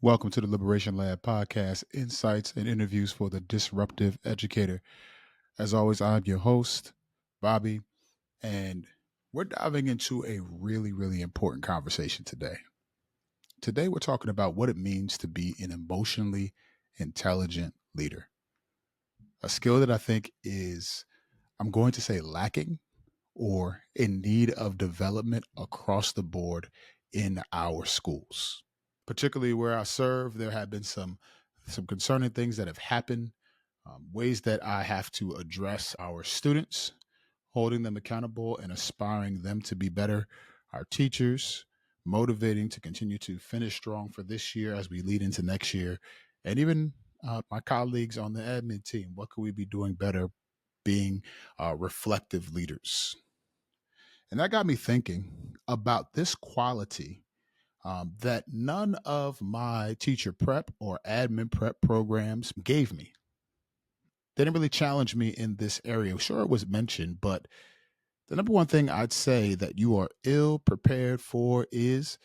Welcome to the Liberation Lab podcast, insights and interviews for the disruptive educator. As always, I'm your host, Bobby, and we're diving into a really important conversation today. Today, we're talking about what it means to be an emotionally intelligent leader, a skill that I think is, I'm going to say, lacking or in need of development across the board in our schools. Particularly where I serve, there have been some concerning things that have happened, ways that I have to address our students, holding them accountable and aspiring them to be better, our teachers, motivating to continue to finish strong for this year as we lead into next year, and even my colleagues on the admin team. What could we be doing better being reflective leaders? And that got me thinking about this quality that none of my teacher prep or admin prep programs gave me. They didn't really challenge me in this area. Sure, it was mentioned, but the number one thing I'd say that you are ill prepared for is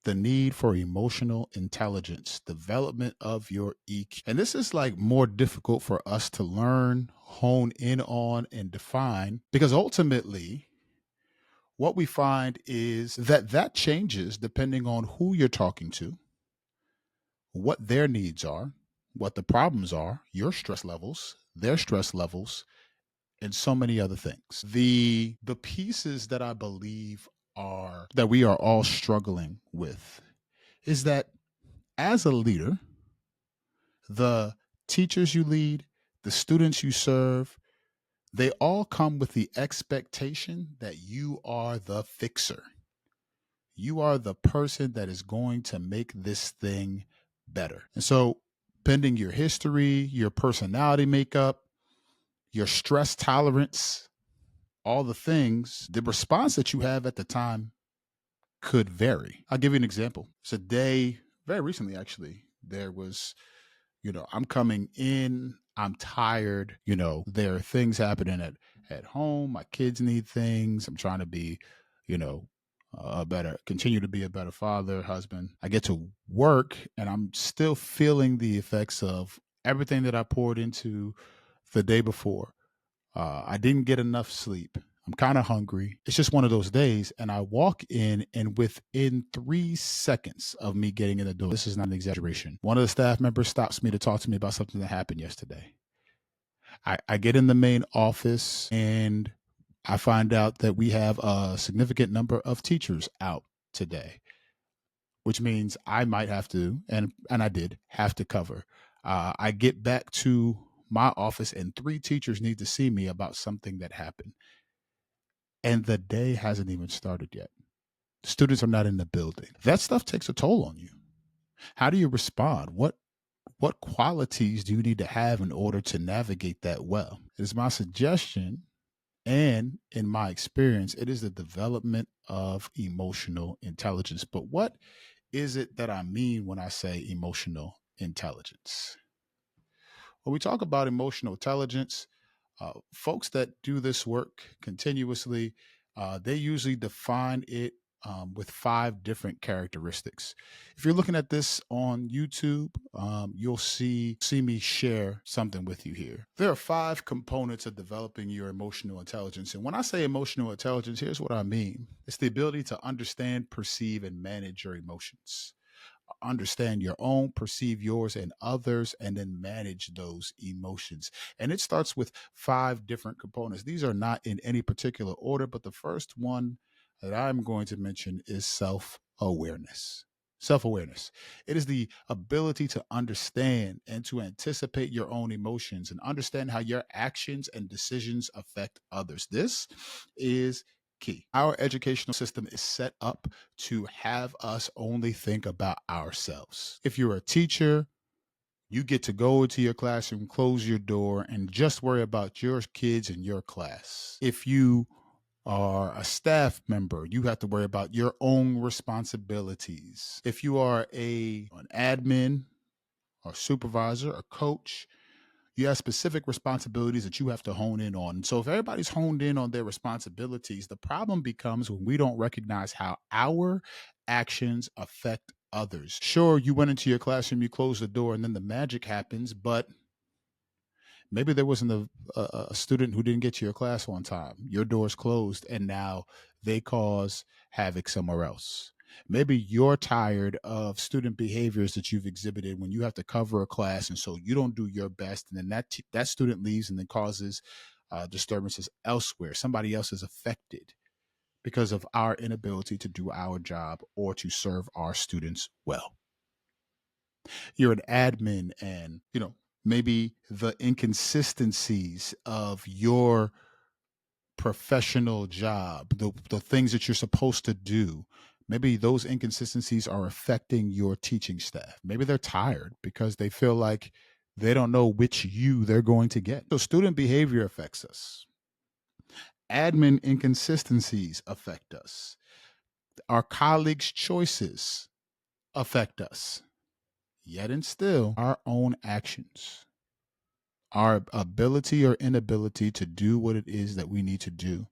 the need for emotional intelligence, development of your EQ. And this is like more difficult for us to learn, hone in on, and define because ultimately, what we find is that changes depending on who you're talking to, what their needs are, what the problems are, your stress levels, their stress levels, and so many other things. The pieces that I believe are that we are all struggling with is that as a leader, the teachers you lead, the students you serve, they all come with the expectation that you are the fixer. You are the person that is going to make this thing better. And so, pending your history, your personality makeup, your stress tolerance, all the things, the response that you have at the time could vary. I'll give you an example. So, day very recently, actually, there was, I'm coming in, I'm tired, there are things happening at home. My kids need things. I'm trying to be, you know, continue to be a better father, husband. I get to work and I'm still feeling the effects of everything that I poured into the day before. I didn't get enough sleep. I'm kind of hungry. It's just one of those days. And I walk in, and within 3 seconds of me getting in the door, this is not an exaggeration, one of the staff members stops me to talk to me about something that happened yesterday. I get in the main office and I find out that we have a significant number of teachers out today, which means I might have to, and I did have to cover. I get back to my office and three teachers need to see me about something that happened. And the day hasn't even started yet. Students are not in the building. That stuff takes a toll on you. How do you respond? What qualities do you need to have in order to navigate that well? It is my suggestion, and in my experience, it is the development of emotional intelligence. But what is it that I mean when I say emotional intelligence? When we talk about emotional intelligence, folks that do this work continuously, they usually define it with five different characteristics. If you're looking at this on YouTube, you'll see me share something with you here. There are five components of developing your emotional intelligence. And when I say emotional intelligence, here's what I mean. It's the ability to understand, perceive, and manage your emotions. Understand your own, perceive yours and others, and then manage those emotions. And it starts with five different components. These are not in any particular order, but the first one that I'm going to mention is self awareness. Self awareness. It is the ability to understand and to anticipate your own emotions and understand how your actions and decisions affect others. This is key. Our educational system is set up to have us only think about ourselves. If you're a teacher, you get to go into your classroom, close your door, and just worry about your kids and your class. If you are a staff member, you have to worry about your own responsibilities. If you are an admin or supervisor, a coach, you have specific responsibilities that you have to hone in on. So if everybody's honed in on their responsibilities, the problem becomes when we don't recognize how our actions affect others. Sure, you went into your classroom, you closed the door, and then the magic happens, but maybe there wasn't a student who didn't get to your class on time. Your door's closed, and now they cause havoc somewhere else. Maybe you're tired of student behaviors that you've exhibited when you have to cover a class, and so you don't do your best, and then that student leaves and then causes disturbances elsewhere. Somebody else is affected because of our inability to do our job or to serve our students well. You're an admin, and maybe the inconsistencies of your professional job, the things that you're supposed to do, maybe those inconsistencies are affecting your teaching staff. Maybe they're tired because they feel like they don't know which you they're going to get. So student behavior affects us. Admin inconsistencies affect us. Our colleagues' choices affect us. Yet and still, our own actions, our ability or inability to do what it is that we need to do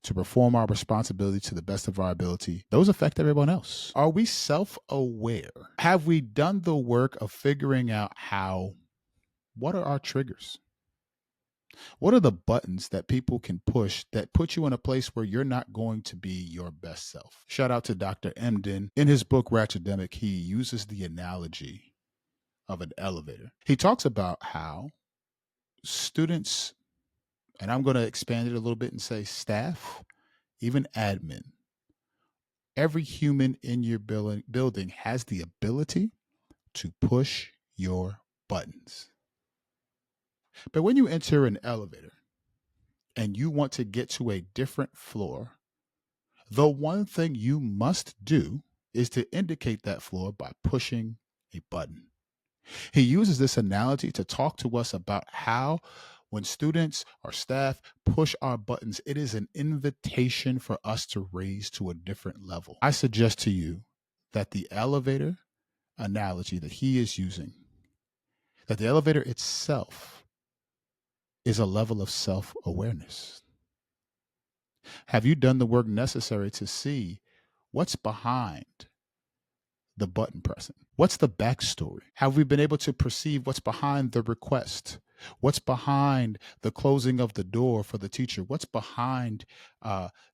to perform our responsibility to the best of our ability, those affect everyone else. Are we self aware? Have we done the work of figuring out what are our triggers? What are the buttons that people can push that put you in a place where you're not going to be your best self? Shout out to Dr. Emden. In his book, Ratchetdemic, he uses the analogy of an elevator. He talks about how students, and I'm going to expand it a little bit and say staff, even admin, every human in your building has the ability to push your buttons. But when you enter an elevator and you want to get to a different floor, the one thing you must do is to indicate that floor by pushing a button. He uses this analogy to talk to us about how when students or staff push our buttons, it is an invitation for us to raise to a different level. I suggest to you that the elevator analogy that he is using, that the elevator itself is a level of self-awareness. Have you done the work necessary to see what's behind the button pressing? What's the backstory? Have we been able to perceive what's behind the request? What's behind the closing of the door for the teacher? What's behind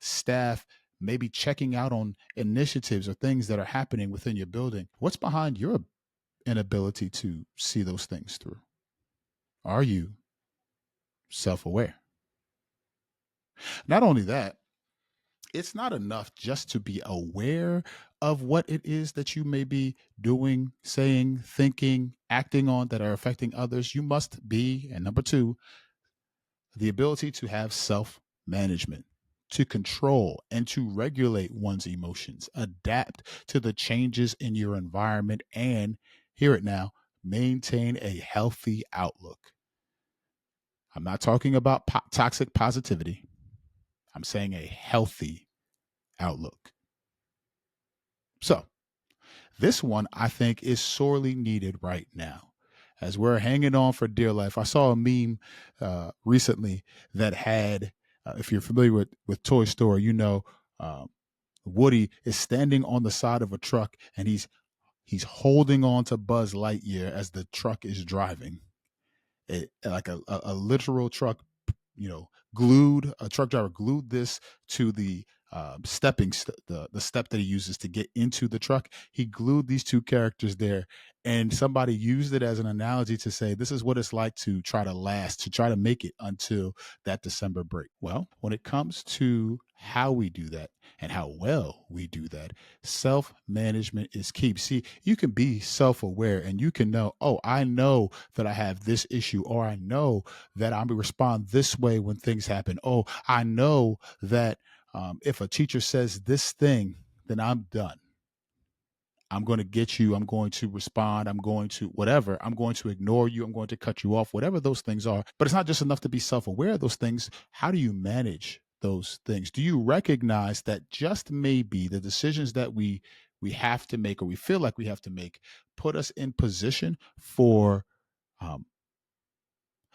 staff maybe checking out on initiatives or things that are happening within your building? What's behind your inability to see those things through? Are you self aware? Not only that, it's not enough just to be aware of what it is that you may be doing, saying, thinking, acting on that are affecting others. You must be, and number two, the ability to have self management, to control and to regulate one's emotions, adapt to the changes in your environment, and hear it now, maintain a healthy outlook. I'm not talking about toxic positivity. I'm saying a healthy outlook. So, this one I think is sorely needed right now as we're hanging on for dear life. I saw a meme recently that had, if you're familiar with Toy Story, um, Woody is standing on the side of a truck and he's holding on to Buzz Lightyear as the truck is driving. Like a literal truck, glued, a truck driver glued this to the the step that he uses to get into the truck. He glued these two characters there, and somebody used it as an analogy to say this is what it's like to try to last, to try to make it until that December break. Well, when it comes to how we do that and how well we do that, self management is key. See, you can be self aware and you can know, oh, I know that I have this issue, or I know that I'm going to respond this way when things happen. Oh, I know that if a teacher says this thing, then I'm done. I'm going to get you. I'm going to respond. I'm going to whatever. I'm going to ignore you. I'm going to cut you off, whatever those things are. But it's not just enough to be self aware of those things. How do you manage those things? Do you recognize that just maybe the decisions that we have to make, or we feel like we have to make, put us in position um,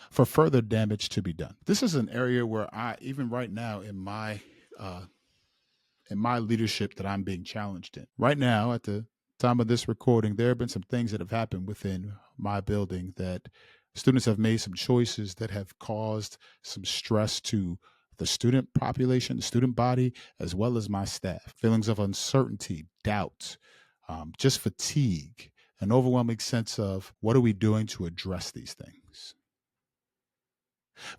for further damage to be done? This is an area where even right now in my leadership that I'm being challenged in right now at the Time of this recording, there have been some things that have happened within my building that students have made some choices that have caused some stress to the student population, the student body, as well as my staff. Feelings of uncertainty, doubt, just fatigue, an overwhelming sense of what are we doing to address these things?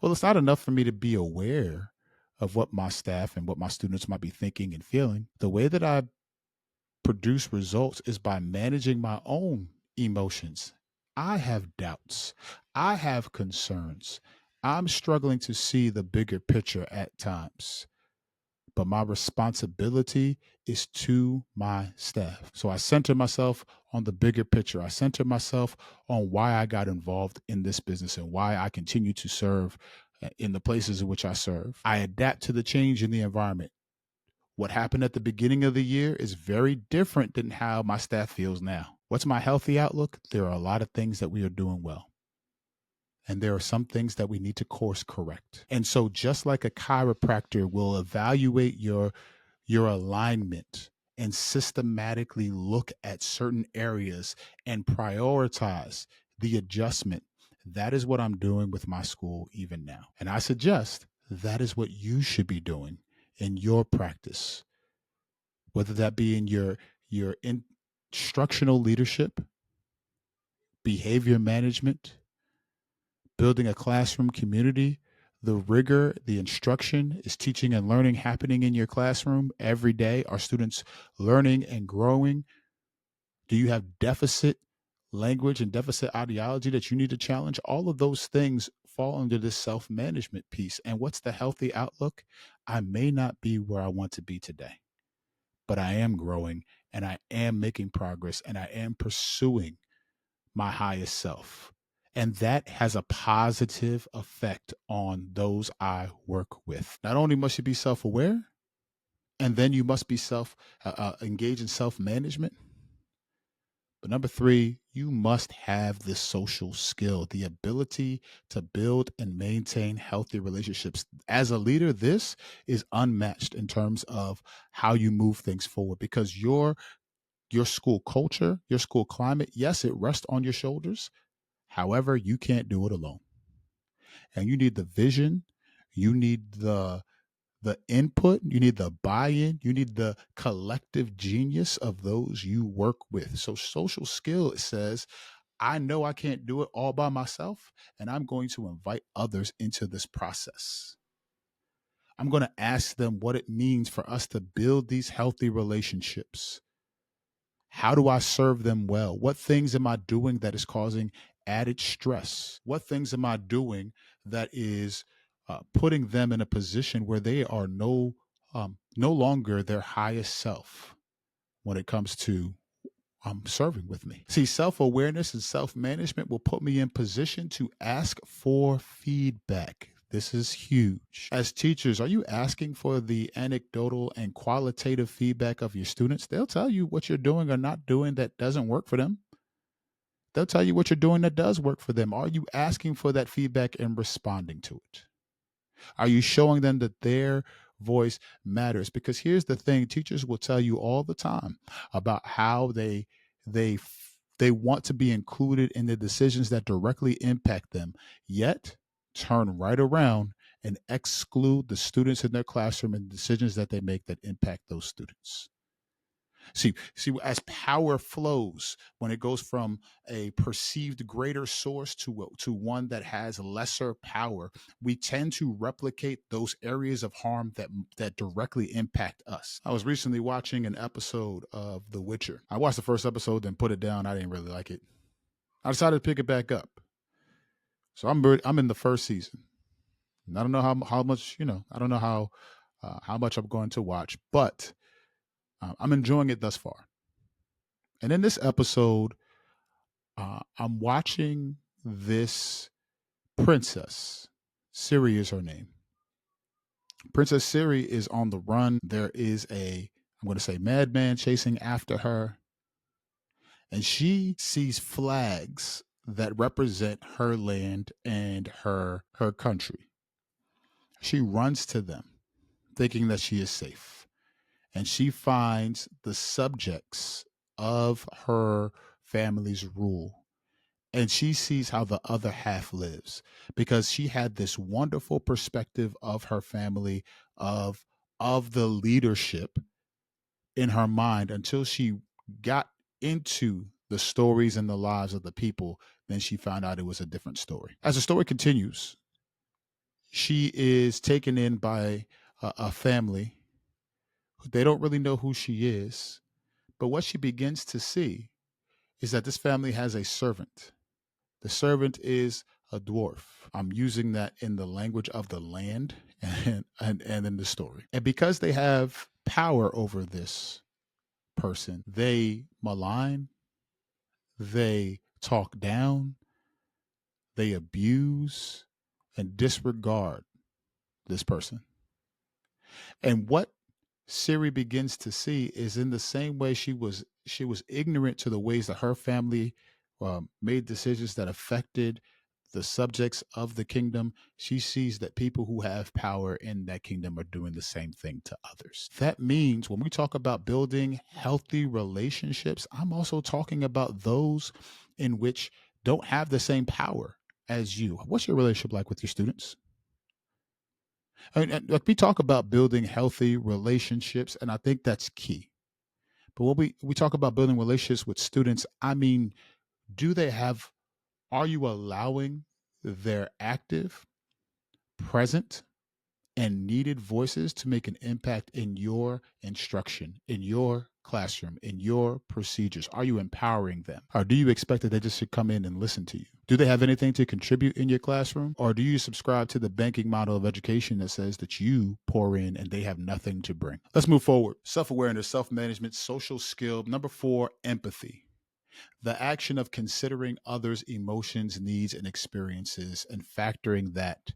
Well, it's not enough for me to be aware of what my staff and what my students might be thinking and feeling. The way that I produce results is by managing my own emotions. I have doubts. I have concerns. I'm struggling to see the bigger picture at times, but my responsibility is to my staff. So I center myself on the bigger picture. I center myself on why I got involved in this business and why I continue to serve in the places in which I serve. I adapt to the change in the environment. What happened at the beginning of the year is very different than how my staff feels now. What's my healthy outlook? There are a lot of things that we are doing well. And there are some things that we need to course correct. And so just like a chiropractor will evaluate your alignment and systematically look at certain areas and prioritize the adjustment, that is what I'm doing with my school even now. And I suggest that is what you should be doing in your practice, whether that be in your instructional leadership, behavior management, building a classroom community. The rigor, the instruction is teaching and learning happening in your classroom every day. Are students learning and growing? Do you have deficit language and deficit ideology that you need to challenge? All of those things fall under this self-management piece. And what's the healthy outlook? I may not be where I want to be today, but I am growing and I am making progress and I am pursuing my highest self. And that has a positive effect on those I work with. Not only must you be self aware, and then you must be engaged in self management. But number three, you must have this social skill, the ability to build and maintain healthy relationships. As a leader, this is unmatched in terms of how you move things forward because your school culture, your school climate, yes, it rests on your shoulders. However, you can't do it alone. And you need the vision, you need the input, you need the buy-in, you need the collective genius of those you work with. So social skill says, I know I can't do it all by myself, and I'm going to invite others into this process. I'm going to ask them what it means for us to build these healthy relationships. How do I serve them well? What things am I doing that is causing added stress? What things am I doing that is putting them in a position where they are no longer their highest self when it comes to serving with me? See, self awareness and self management will put me in position to ask for feedback. This is huge. As teachers, are you asking for the anecdotal and qualitative feedback of your students? They'll tell you what you're doing or not doing that doesn't work for them. They'll tell you what you're doing that does work for them. Are you asking for that feedback and responding to it? Are you showing them that their voice matters? Because here's the thing, teachers will tell you all the time about how they they want to be included in the decisions that directly impact them, yet turn right around and exclude the students in their classroom and decisions that they make that impact those students. See, as power flows, when it goes from a perceived greater source to one that has lesser power, we tend to replicate those areas of harm that directly impact us. I was recently watching an episode of The Witcher. I watched the first episode, then put it down. I didn't really like it. I decided to pick it back up. So I'm in the first season. And I don't know how much I don't know how much I'm going to watch, but I'm enjoying it thus far. And in this episode, I'm watching this princess. Siri is her name. Princess Siri is on the run. There is I'm going to say, madman chasing after her. And she sees flags that represent her land and her country. She runs to them, thinking that she is safe. And she finds the subjects of her family's rule, and she sees how the other half lives, because she had this wonderful perspective of her family, of the leadership in her mind, until she got into the stories and the lives of the people. Then she found out it was a different story. As the story continues, she is taken in by a family. They don't really know who she is, but what she begins to see is that this family has a servant. The servant is a dwarf. I'm using that in the language of the land and in the story. And because they have power over this person, they malign, they talk down, they abuse, and disregard this person. And what Siri begins to see is, in the same way she was ignorant to the ways that her family made decisions that affected the subjects of the kingdom. She sees that people who have power in that kingdom are doing the same thing to others. That means when we talk about building healthy relationships, I'm also talking about those in which don't have the same power as you. What's your relationship like with your students? I mean, like, we talk about building healthy relationships, and I think that's key. But when we talk about building relationships with students, I mean, do they have, are you allowing their active, present, and needed voices to make an impact in your instruction, in your classroom, in your procedures? Are you empowering them? Or do you expect that they just should come in and listen to you? Do they have anything to contribute in your classroom? Or do you subscribe to the banking model of education that says that you pour in and they have nothing to bring? Let's move forward. Self awareness, self management, social skill. Number 4, empathy. The action of considering others' emotions, needs, and experiences and factoring that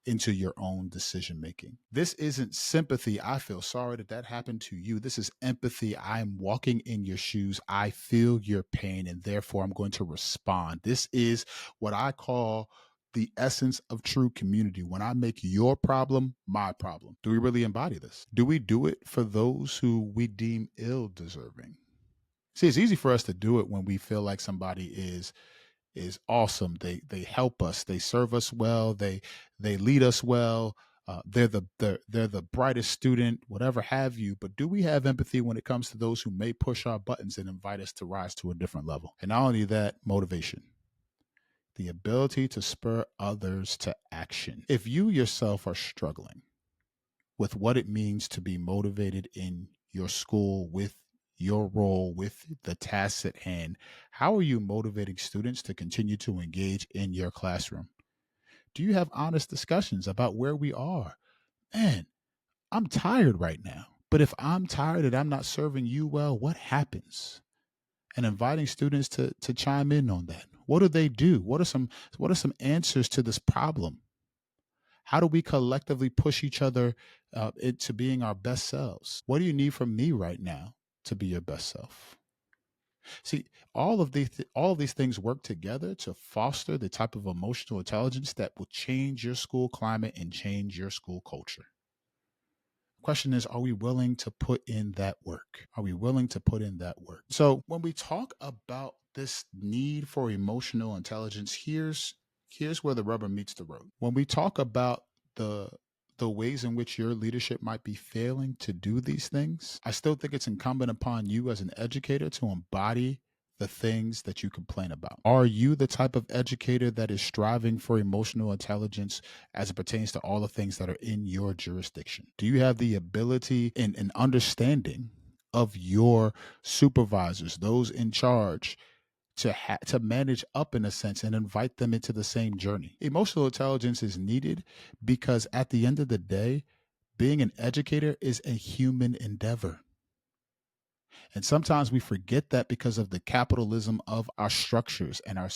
into your own decision making. This isn't sympathy. I feel sorry that that happened to you. This is empathy. I'm walking in your shoes. I feel your pain, and therefore I'm going to respond. This is what I call the essence of true community. When I make your problem my problem. Do we really embody this? Do we do it for those who we deem ill deserving? See, it's easy for us to do it when we feel like somebody is awesome. They help us. They serve us well. They lead us well. They're the brightest student, whatever have you. But do we have empathy when it comes to those who may push our buttons and invite us to rise to a different level? And not only that, motivation, the ability to spur others to action. If you yourself are struggling with what it means to be motivated in your school, with your role, with the tasks at hand, how are you motivating students to continue to engage in your classroom? Do you have honest discussions about where we are? Man, I'm tired right now. But if I'm tired and I'm not serving you well, what happens? And inviting students to chime in on that. What do they do? What are some answers to this problem? How do we collectively push each other into being our best selves? What do you need from me right now to be your best self? See, all of these things work together to foster the type of emotional intelligence that will change your school climate and change your school culture. Question is, are we willing to put in that work? Are we willing to put in that work? So when we talk about this need for emotional intelligence, here's where the rubber meets the road. When we talk about the the ways in which your leadership might be failing to do these things, I still think it's incumbent upon you as an educator to embody the things that you complain about. Are you the type of educator that is striving for emotional intelligence as it pertains to all the things that are in your jurisdiction? Do you have the ability and understanding of your supervisors, those in charge, to manage up in a sense and invite them into the same journey? Emotional intelligence is needed because at the end of the day, being an educator is a human endeavor. And sometimes we forget that because of the capitalism of our structures and our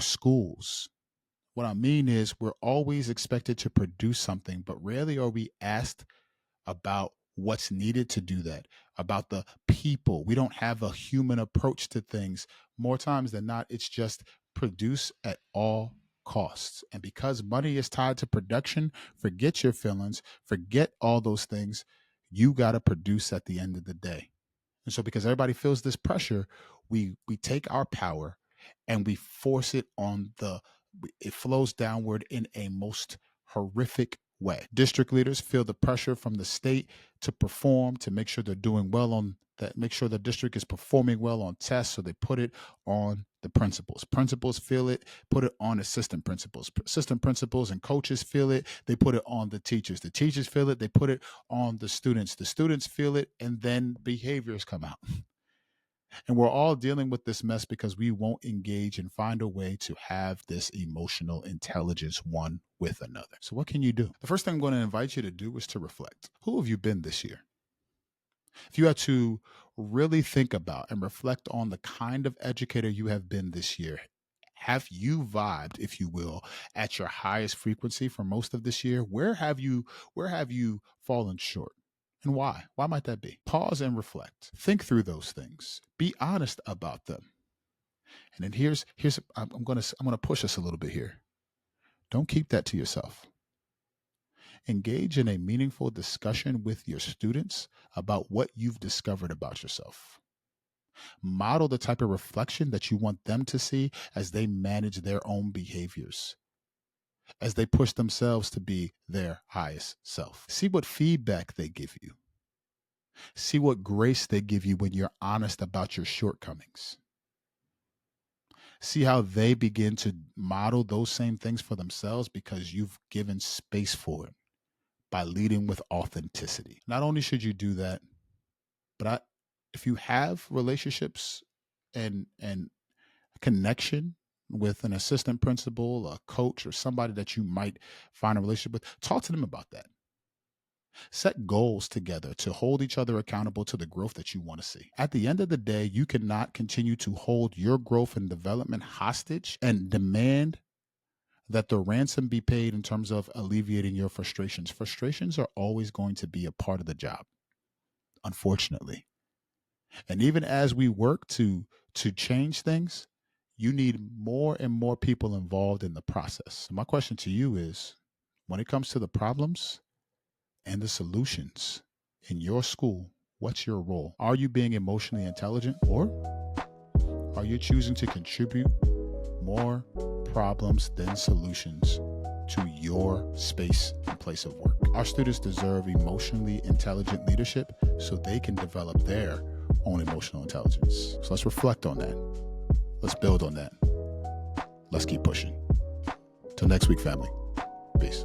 schools. What I mean is, we're always expected to produce something, but rarely are we asked about what's needed to do that, about the people. We don't have a human approach to things. More times than not, it's just produce at all costs. And because money is tied to production, forget your feelings, forget all those things. You got to produce at the end of the day. And so because everybody feels this pressure, we take our power and we force it on it flows downward in a most horrific way. District leaders feel the pressure from the state to perform, to make sure they're doing well on that, make sure the district is performing well on tests. So they put it on the principals. Principals feel it, put it on assistant principals. Assistant principals and coaches feel it, they put it on the teachers. The teachers feel it, they put it on the students. The students feel it, and then behaviors come out. And we're all dealing with this mess because we won't engage and find a way to have this emotional intelligence one with another. So what can you do? The first thing I'm going to invite you to do is to reflect. Who have you been this year? If you had to really think about and reflect on the kind of educator you have been this year, have you vibed, if you will, at your highest frequency for most of this year? Where have you fallen short? And why? Why might that be? Pause and reflect. Think through those things. Be honest about them. And then I'm going to push us a little bit here. Don't keep that to yourself. Engage in a meaningful discussion with your students about what you've discovered about yourself. Model the type of reflection that you want them to see as they manage their own behaviors, as they push themselves to be their highest self. See what feedback they give you. See what grace they give you when you're honest about your shortcomings. See how they begin to model those same things for themselves because you've given space for it by leading with authenticity. Not only should you do that, but if you have relationships and connection with an assistant principal, a coach, or somebody that you might find a relationship with, talk to them about that. Set goals together to hold each other accountable to the growth that you want to see. At the end of the day, you cannot continue to hold your growth and development hostage and demand that the ransom be paid in terms of alleviating your frustrations. Frustrations are always going to be a part of the job, unfortunately. And even as we work to change things, you need more and more people involved in the process. My question to you is, when it comes to the problems and the solutions in your school, what's your role? Are you being emotionally intelligent, or are you choosing to contribute more problems than solutions to your space and place of work? Our students deserve emotionally intelligent leadership so they can develop their own emotional intelligence. So let's reflect on that. Let's build on that. Let's keep pushing. Till next week, family. Peace.